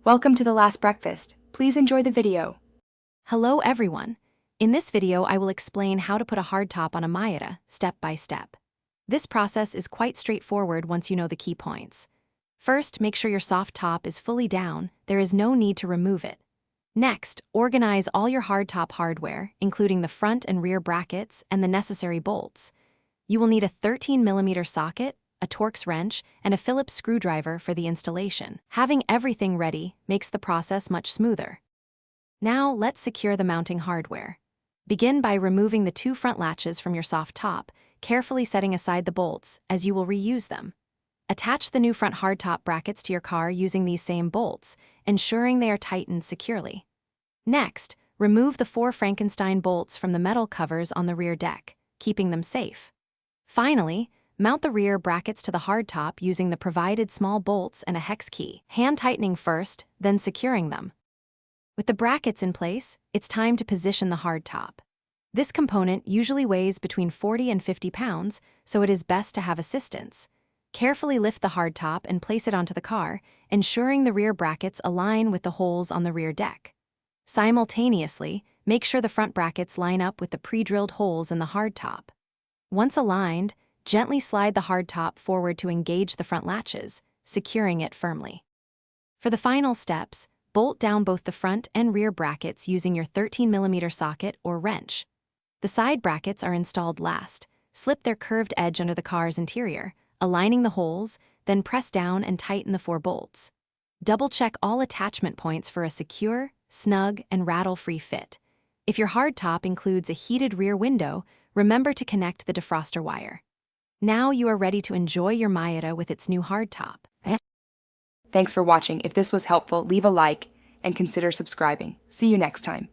Welcome to the last breakfast. Please enjoy the video. Hello everyone. In this video I will explain how to put a hardtop on a Miata step by step. This process is quite straightforward once you know the key points. First, make sure your soft top is fully down. There is no need to remove it. Next, organize all your hardtop hardware, including the front and rear brackets and the necessary bolts. You will need a 13mm socket, a Torx wrench, and a Phillips screwdriver for the installation. Having everything ready makes the process much smoother. Now let's secure the mounting hardware. Begin by removing the two front latches from your soft top, carefully setting aside the bolts, as you will reuse them. Attach the new front hardtop brackets to your car using these same bolts, ensuring they are tightened securely. Next, remove the 4 Frankenstein bolts from the metal covers on the rear deck, keeping them safe. Finally, mount the rear brackets to the hardtop using the provided small bolts and a hex key, hand tightening first, then securing them. With the brackets in place, it's time to position the hardtop. This component usually weighs between 40 and 50 pounds, so it is best to have assistance. Carefully lift the hardtop and place it onto the car, ensuring the rear brackets align with the holes on the rear deck. Simultaneously, make sure the front brackets line up with the pre-drilled holes in the hardtop. Once aligned, gently slide the hardtop forward to engage the front latches, securing it firmly. For the final steps, bolt down both the front and rear brackets using your 13mm socket or wrench. The side brackets are installed last. Slip their curved edge under the car's interior, aligning the holes, then press down and tighten the 4 bolts. Double-check all attachment points for a secure, snug, and rattle-free fit. If your hardtop includes a heated rear window, remember to connect the defroster wire. Now you are ready to enjoy your Miata with its new hardtop. Thanks for watching. If this was helpful, leave a like and consider subscribing. See you next time.